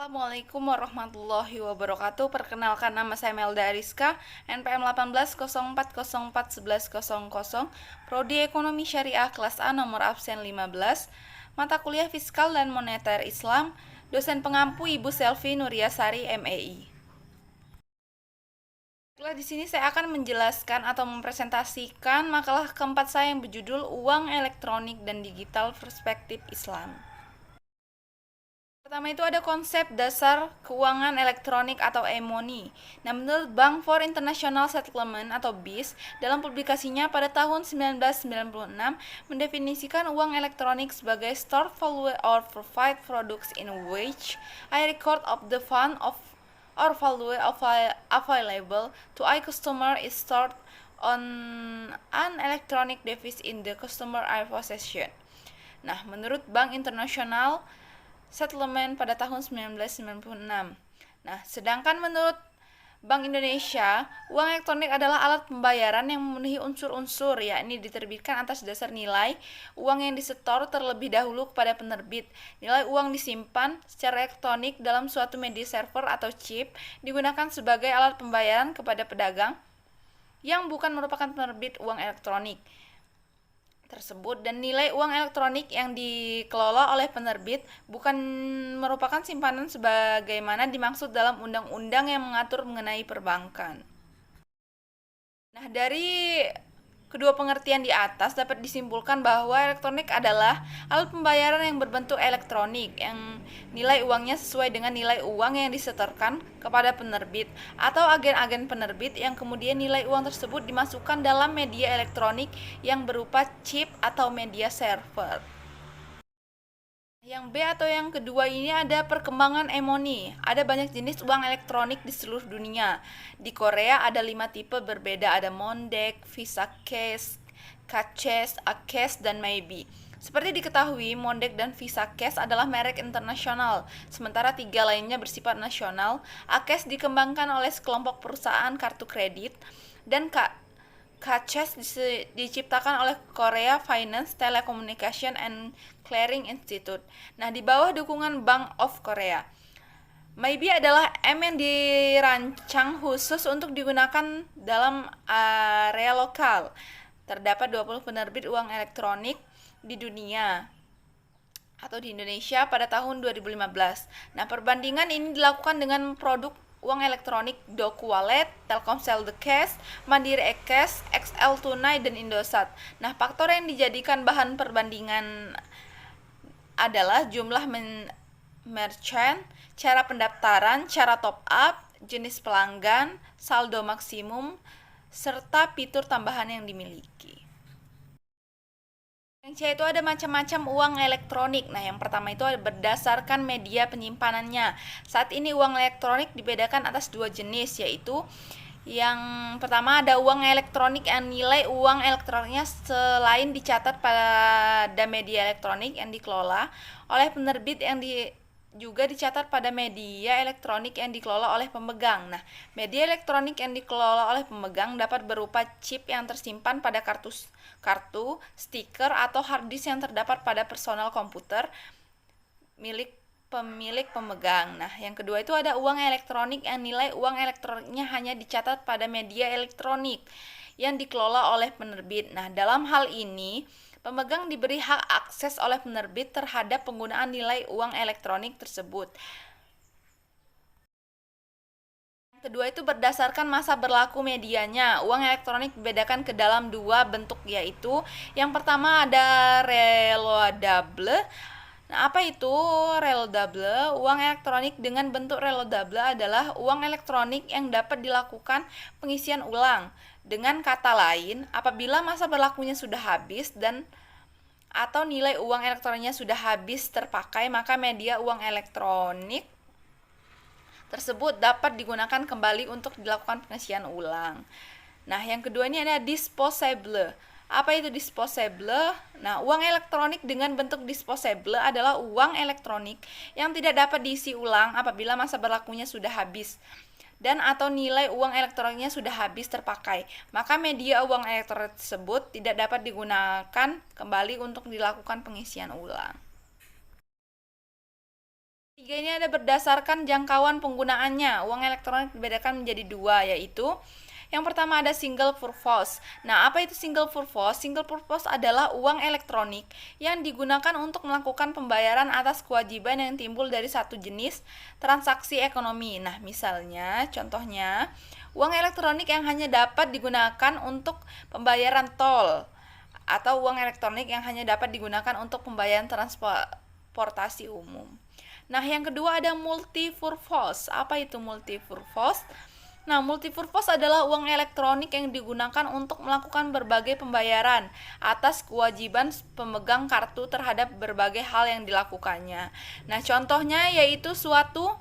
Assalamualaikum warahmatullahi wabarakatuh. Perkenalkan, nama saya Melda Ariska, NPM 1804041100, Prodi Ekonomi Syariah kelas A, nomor absen 15, mata kuliah Fiskal dan Moneter Islam, dosen pengampu Ibu Selvi Nuriasari MEI. Di sini saya akan menjelaskan atau mempresentasikan makalah keempat saya yang berjudul Uang Elektronik dan Digital Perspektif Islam. Pertama itu ada konsep dasar keuangan elektronik atau e-money. Nah, menurut Bank for International Settlement atau BIS, dalam publikasinya pada tahun 1996 mendefinisikan uang elektronik sebagai stored value or provide products in which a record of the fund of or value available to a customer is stored on an electronic device in the customer possession. Nah, menurut Bank Internasional Settlement pada tahun 1996. Nah, sedangkan menurut Bank Indonesia, uang elektronik adalah alat pembayaran yang memenuhi unsur-unsur, yakni diterbitkan atas dasar nilai uang yang disetor terlebih dahulu kepada penerbit. Nilai uang disimpan secara elektronik dalam suatu media server atau chip, digunakan sebagai alat pembayaran kepada pedagang yang bukan merupakan penerbit uang elektronik tersebut, dan nilai uang elektronik yang dikelola oleh penerbit bukan merupakan simpanan sebagaimana dimaksud dalam undang-undang yang mengatur mengenai perbankan. Nah, dari kedua pengertian di atas dapat disimpulkan bahwa elektronik adalah alat pembayaran yang berbentuk elektronik yang nilai uangnya sesuai dengan nilai uang yang disetorkan kepada penerbit atau agen-agen penerbit, yang kemudian nilai uang tersebut dimasukkan dalam media elektronik yang berupa chip atau media server. Yang B atau yang kedua ini ada perkembangan e-money. Ada banyak jenis uang elektronik di seluruh dunia. Di Korea ada 5 tipe berbeda, ada Mondek, Visa Cash, Kcash, Acash, dan Maybe. Seperti diketahui, Mondek dan Visa Cash adalah merek internasional, sementara 3 lainnya bersifat nasional. Acash dikembangkan oleh sekelompok perusahaan kartu kredit, dan Kcash diciptakan oleh Korea Finance Telecommunication and Clearing Institute. Nah, di bawah dukungan Bank of Korea. Maybe adalah M yang dirancang khusus untuk digunakan dalam area lokal. Terdapat 20 penerbit uang elektronik di dunia atau di Indonesia pada tahun 2015. Nah, perbandingan ini dilakukan dengan produk uang elektronik Doku Wallet, Telkomsel The Cash, Mandiri eCash, XL Tunai, dan Indosat. Nah, faktor yang dijadikan bahan perbandingan adalah jumlah merchant, cara pendaftaran, cara top up, jenis pelanggan, saldo maksimum, serta fitur tambahan yang dimiliki. Yang C itu ada macam-macam uang elektronik. Nah, yang pertama itu berdasarkan media penyimpanannya. Saat ini uang elektronik dibedakan atas 2 jenis, yaitu yang pertama ada uang elektronik yang nilai uang elektroniknya selain dicatat pada media elektronik yang dikelola oleh penerbit yang juga dicatat pada media elektronik yang dikelola oleh pemegang. Nah, media elektronik yang dikelola oleh pemegang dapat berupa chip yang tersimpan pada kartu, stiker, atau hard disk yang terdapat pada personal komputer milik pemilik pemegang. Nah, yang kedua itu ada uang elektronik yang nilai uang elektroniknya hanya dicatat pada media elektronik yang dikelola oleh penerbit. Nah, dalam hal ini pemegang diberi hak akses oleh penerbit terhadap penggunaan nilai uang elektronik tersebut. Kedua itu berdasarkan masa berlaku medianya. Uang elektronik dibedakan ke dalam 2 bentuk, yaitu yang pertama ada reloadable. Nah, apa itu reloadable? Uang elektronik dengan bentuk reloadable adalah uang elektronik yang dapat dilakukan pengisian ulang. Dengan kata lain, apabila masa berlakunya sudah habis dan atau nilai uang elektroniknya sudah habis terpakai, maka media uang elektronik tersebut dapat digunakan kembali untuk dilakukan pengisian ulang. Nah, yang kedua ini ada disposable. Apa itu disposable? Nah, uang elektronik dengan bentuk disposable adalah uang elektronik yang tidak dapat diisi ulang apabila masa berlakunya sudah habis dan atau nilai uang elektroniknya sudah habis terpakai. Maka media uang elektronik tersebut tidak dapat digunakan kembali untuk dilakukan pengisian ulang. Tiga ini ada berdasarkan jangkauan penggunaannya. Uang elektronik dibedakan menjadi dua, yaitu yang pertama ada single purpose. Nah, apa itu single purpose? Single purpose adalah uang elektronik yang digunakan untuk melakukan pembayaran atas kewajiban yang timbul dari satu jenis transaksi ekonomi. Nah, misalnya, contohnya, uang elektronik yang hanya dapat digunakan untuk pembayaran tol atau uang elektronik yang hanya dapat digunakan untuk pembayaran transportasi umum. Nah, yang kedua ada multi-purpose. Apa itu multi-purpose? Nah, multi-purpose adalah uang elektronik yang digunakan untuk melakukan berbagai pembayaran atas kewajiban pemegang kartu terhadap berbagai hal yang dilakukannya. Nah, contohnya yaitu suatu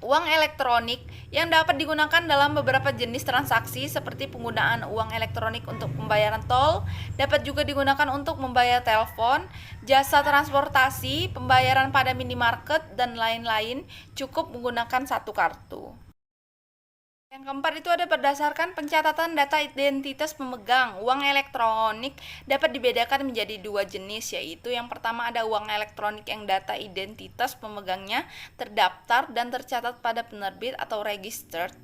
uang elektronik yang dapat digunakan dalam beberapa jenis transaksi seperti penggunaan uang elektronik untuk pembayaran tol, dapat juga digunakan untuk membayar telepon, jasa transportasi, pembayaran pada minimarket, dan lain-lain, cukup menggunakan satu kartu. Yang keempat itu ada berdasarkan pencatatan data identitas pemegang. Uang elektronik dapat dibedakan menjadi dua jenis, yaitu yang pertama ada uang elektronik yang data identitas pemegangnya terdaftar dan tercatat pada penerbit atau registered.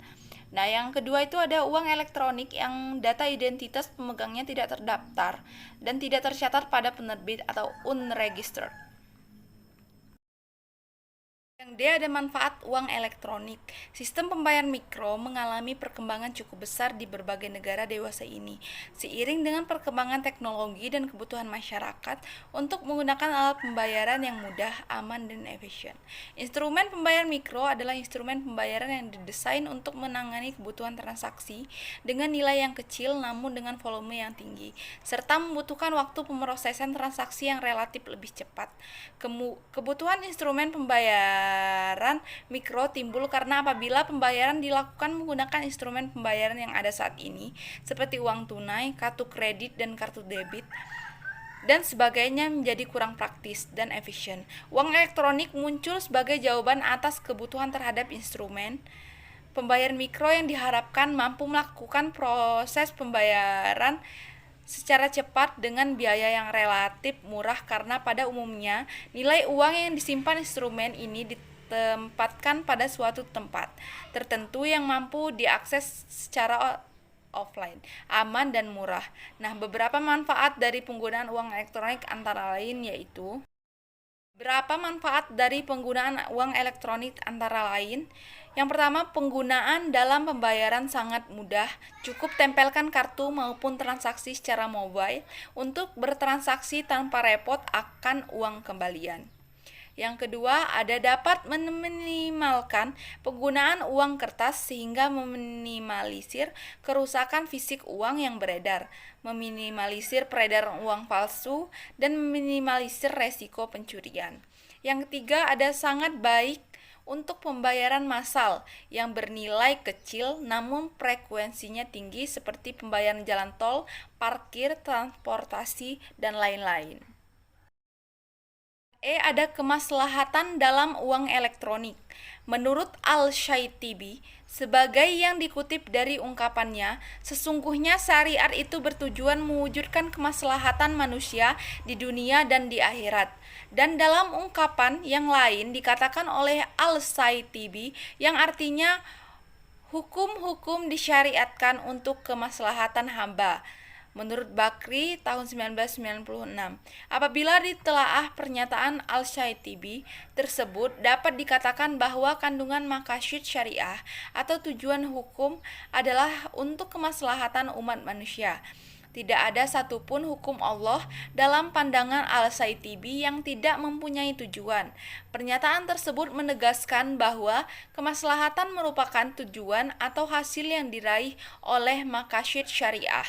Nah, yang kedua itu ada uang elektronik yang data identitas pemegangnya tidak terdaftar dan tidak tercatat pada penerbit atau unregistered. Yang D ada manfaat uang elektronik. Sistem pembayaran mikro mengalami perkembangan cukup besar di berbagai negara dewasa ini, seiring dengan perkembangan teknologi dan kebutuhan masyarakat untuk menggunakan alat pembayaran yang mudah, aman, dan efisien. Instrumen pembayaran mikro adalah instrumen pembayaran yang didesain untuk menangani kebutuhan transaksi dengan nilai yang kecil namun dengan volume yang tinggi, serta membutuhkan waktu pemrosesan transaksi yang relatif lebih cepat. Kebutuhan instrumen pembayaran mikro timbul karena apabila pembayaran dilakukan menggunakan instrumen pembayaran yang ada saat ini, seperti uang tunai, kartu kredit, dan kartu debit, dan sebagainya menjadi kurang praktis dan efisien. Uang elektronik muncul sebagai jawaban atas kebutuhan terhadap instrumen pembayaran mikro yang diharapkan mampu melakukan proses pembayaran secara cepat dengan biaya yang relatif murah karena pada umumnya nilai uang yang disimpan instrumen ini ditempatkan pada suatu tempat tertentu yang mampu diakses secara offline, aman dan murah. Nah, beberapa manfaat dari penggunaan uang elektronik antara lain yaitu yang pertama, penggunaan dalam pembayaran sangat mudah. Cukup tempelkan kartu maupun transaksi secara mobile untuk bertransaksi tanpa repot akan uang kembalian. Yang kedua, ada dapat meminimalkan penggunaan uang kertas sehingga meminimalisir kerusakan fisik uang yang beredar, meminimalisir peredaran uang palsu, dan meminimalisir resiko pencurian. Yang ketiga, ada sangat baik untuk pembayaran massal yang bernilai kecil namun frekuensinya tinggi seperti pembayaran jalan tol, parkir, transportasi, dan lain-lain. Ada kemaslahatan dalam uang elektronik. Menurut Al-Shaitibi, sebagai yang dikutip dari ungkapannya, sesungguhnya syariat itu bertujuan mewujudkan kemaslahatan manusia di dunia dan di akhirat. Dan dalam ungkapan yang lain dikatakan oleh Al-Shaitibi yang artinya hukum-hukum disyariatkan untuk kemaslahatan hamba. Menurut Bakri tahun 1996, apabila ditelaah pernyataan Al-Shaitibi tersebut dapat dikatakan bahwa kandungan maqasid syariah atau tujuan hukum adalah untuk kemaslahatan umat manusia. Tidak ada satupun hukum Allah dalam pandangan Al-Shaitibi yang tidak mempunyai tujuan. Pernyataan tersebut menegaskan bahwa kemaslahatan merupakan tujuan atau hasil yang diraih oleh maqasid syariah.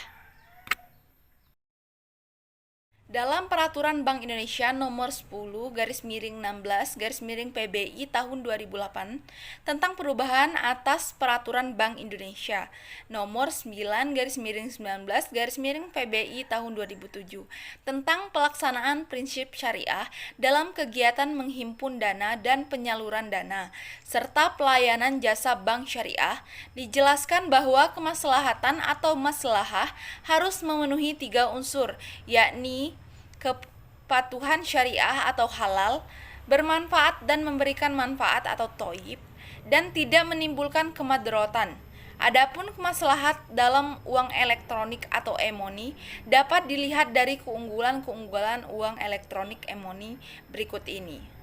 Dalam Peraturan Bank Indonesia Nomor 10/16/PBI tahun 2008 tentang perubahan atas Peraturan Bank Indonesia Nomor 9/19/PBI tahun 2007 tentang pelaksanaan prinsip syariah dalam kegiatan menghimpun dana dan penyaluran dana serta pelayanan jasa bank syariah, dijelaskan bahwa kemaslahatan atau maslahah harus memenuhi 3 unsur, yakni kepatuhan syariah atau halal, bermanfaat dan memberikan manfaat atau toib, dan tidak menimbulkan kemadaratan. Adapun kemaslahat dalam uang elektronik atau e-money dapat dilihat dari keunggulan-keunggulan uang elektronik e-money berikut ini.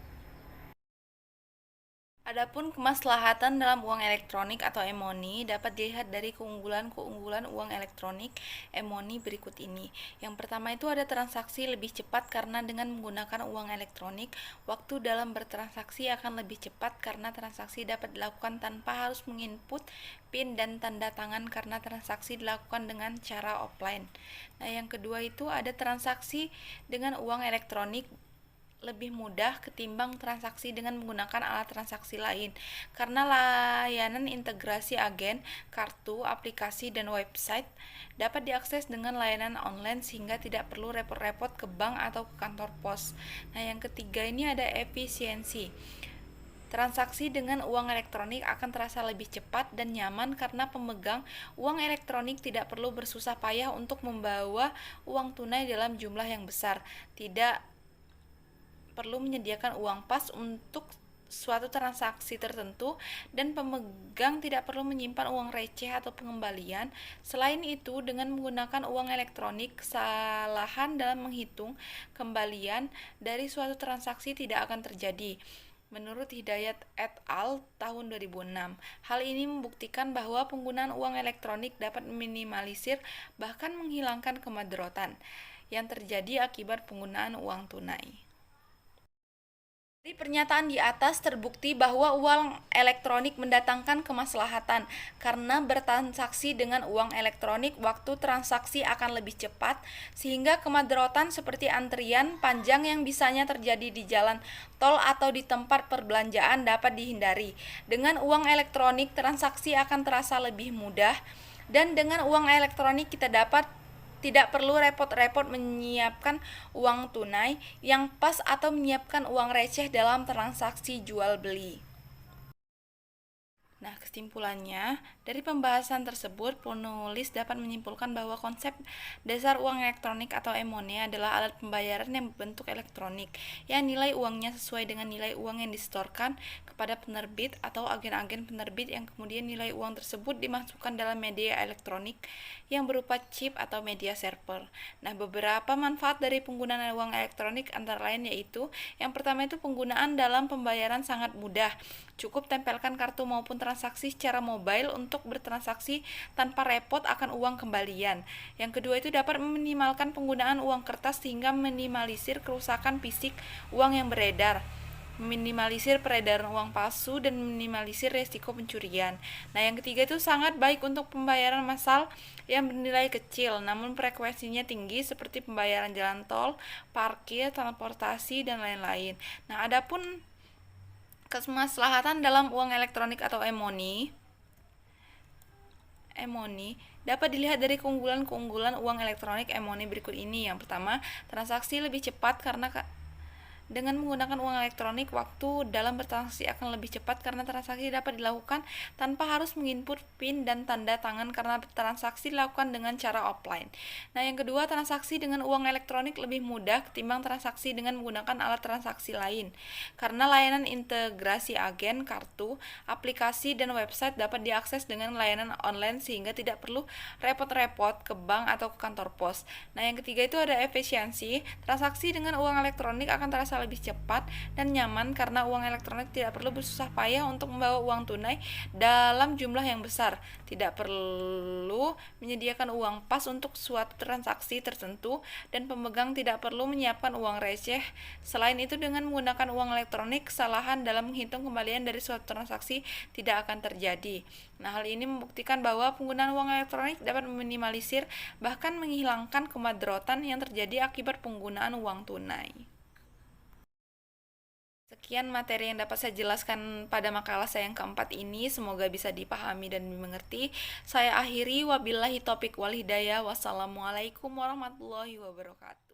Adapun kemaslahatan dalam uang elektronik atau e-money dapat dilihat dari keunggulan-keunggulan uang elektronik e-money berikut ini. Yang pertama itu ada transaksi lebih cepat karena dengan menggunakan uang elektronik, waktu dalam bertransaksi akan lebih cepat karena transaksi dapat dilakukan tanpa harus menginput PIN dan tanda tangan karena transaksi dilakukan dengan cara offline. Nah, yang kedua itu ada transaksi dengan uang elektronik lebih mudah ketimbang transaksi dengan menggunakan alat transaksi lain karena layanan integrasi agen, kartu, aplikasi, dan website dapat diakses dengan layanan online sehingga tidak perlu repot-repot ke bank atau ke kantor pos. Nah, yang ketiga ini ada efisiensi. Transaksi dengan uang elektronik akan terasa lebih cepat dan nyaman karena pemegang uang elektronik tidak perlu bersusah payah untuk membawa uang tunai dalam jumlah yang besar, tidak perlu menyediakan uang pas untuk suatu transaksi tertentu, dan pemegang tidak perlu menyimpan uang receh atau pengembalian. Selain itu, dengan menggunakan uang elektronik, kesalahan dalam menghitung kembalian dari suatu transaksi tidak akan terjadi. Menurut Hidayat et al. Tahun 2006, hal ini membuktikan bahwa penggunaan uang elektronik dapat meminimalisir bahkan menghilangkan kemadaratan yang terjadi akibat penggunaan uang tunai. Dari pernyataan di atas terbukti bahwa uang elektronik mendatangkan kemaslahatan karena bertransaksi dengan uang elektronik waktu transaksi akan lebih cepat sehingga kemadaratan seperti antrian panjang yang bisanya terjadi di jalan tol atau di tempat perbelanjaan dapat dihindari. Dengan uang elektronik transaksi akan terasa lebih mudah, dan dengan uang elektronik kita dapat tidak perlu repot-repot menyiapkan uang tunai yang pas atau menyiapkan uang receh dalam transaksi jual beli. Nah, kesimpulannya, dari pembahasan tersebut, penulis dapat menyimpulkan bahwa konsep dasar uang elektronik atau e-money adalah alat pembayaran yang berbentuk elektronik, yang nilai uangnya sesuai dengan nilai uang yang disetorkan kepada penerbit atau agen-agen penerbit, yang kemudian nilai uang tersebut dimasukkan dalam media elektronik yang berupa chip atau media server. Nah, beberapa manfaat dari penggunaan uang elektronik antara lain yaitu, yang pertama itu penggunaan dalam pembayaran sangat mudah. Cukup tempelkan kartu maupun transaksi secara mobile untuk bertransaksi tanpa repot akan uang kembalian. Yang kedua itu dapat meminimalkan penggunaan uang kertas sehingga meminimalisir kerusakan fisik uang yang beredar, meminimalisir peredaran uang palsu, dan meminimalisir resiko pencurian. Nah, yang ketiga itu sangat baik untuk pembayaran massal yang bernilai kecil namun frekuensinya tinggi seperti pembayaran jalan tol, parkir, transportasi, dan lain-lain. Nah, adapun kemaslahatan dalam uang elektronik atau e-money dapat dilihat dari keunggulan-keunggulan uang elektronik e-money berikut ini. Yang pertama, transaksi lebih cepat karena dengan menggunakan uang elektronik, waktu dalam bertransaksi akan lebih cepat karena transaksi dapat dilakukan tanpa harus menginput PIN dan tanda tangan karena transaksi dilakukan dengan cara offline. Nah, yang kedua, transaksi dengan uang elektronik lebih mudah ketimbang transaksi dengan menggunakan alat transaksi lain karena layanan integrasi agen, kartu, aplikasi, dan website dapat diakses dengan layanan online sehingga tidak perlu repot-repot ke bank atau ke kantor pos. Nah, yang ketiga itu ada efisiensi. Transaksi dengan uang elektronik akan terasa lebih cepat dan nyaman karena uang elektronik tidak perlu bersusah payah untuk membawa uang tunai dalam jumlah yang besar, tidak perlu menyediakan uang pas untuk suatu transaksi tertentu, dan pemegang tidak perlu menyiapkan uang receh. Selain itu, dengan menggunakan uang elektronik, kesalahan dalam menghitung kembalian dari suatu transaksi tidak akan terjadi. Nah, hal ini membuktikan bahwa penggunaan uang elektronik dapat meminimalisir bahkan menghilangkan kemadaratan yang terjadi akibat penggunaan uang tunai. Sekian materi yang dapat saya jelaskan pada makalah saya yang keempat ini. Semoga bisa dipahami dan dimengerti. Saya akhiri, wabillahi taufiq wal hidayah. Wassalamualaikum warahmatullahi wabarakatuh.